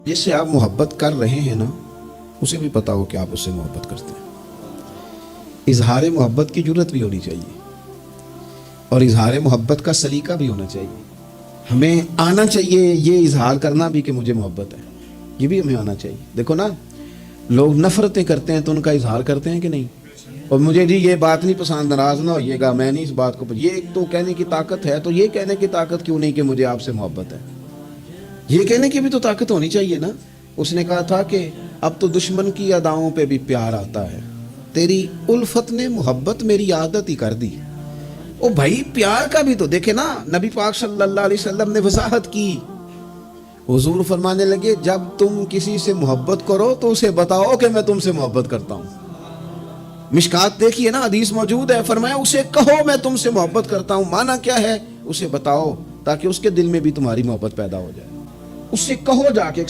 जिससे आप मोहब्बत कर रहे हैं ना, उसे भी पता हो कि आप उससे मोहब्बत करते हैं। इजहार मोहब्बत की जरूरत भी होनी चाहिए और इजहार मोहब्बत का सलीका भी होना चाहिए। हमें आना चाहिए ये इजहार करना भी कि मुझे मोहब्बत है, ये भी हमें आना चाहिए। देखो ना, लोग नफरतें करते हैं तो उनका इजहार करते हैं कि नहीं। और मुझे जी ये बात नहीं पसंद, नाराज ना होइएगा, मैं नहीं इस बात को, ये तो कहने की ताकत है, तो ये कहने की ताकत क्यों नहीं कि मुझे आपसे मोहब्बत है। ये कहने की भी तो ताकत होनी चाहिए ना। उसने कहा था कि अब तो दुश्मन की अदाओं पे भी प्यार आता है, तेरी उल्फत ने मोहब्बत मेरी आदत ही कर दी। ओ भाई, प्यार का भी तो देखे ना। नबी पाक सल्लल्लाहु अलैहि वसल्लम ने वजाहत की। हुजूर फरमाने लगे, जब तुम किसी से मोहब्बत करो तो उसे बताओ कि मैं तुमसे मोहब्बत करता हूँ। मिशकात देखिए ना, हदीस मौजूद है, फरमाया उसे कहो मैं तुमसे मोहब्बत करता हूँ। माना क्या है, उसे बताओ ताकि उसके दिल में भी तुम्हारी मोहब्बत पैदा हो जाए। उससे कहो जाके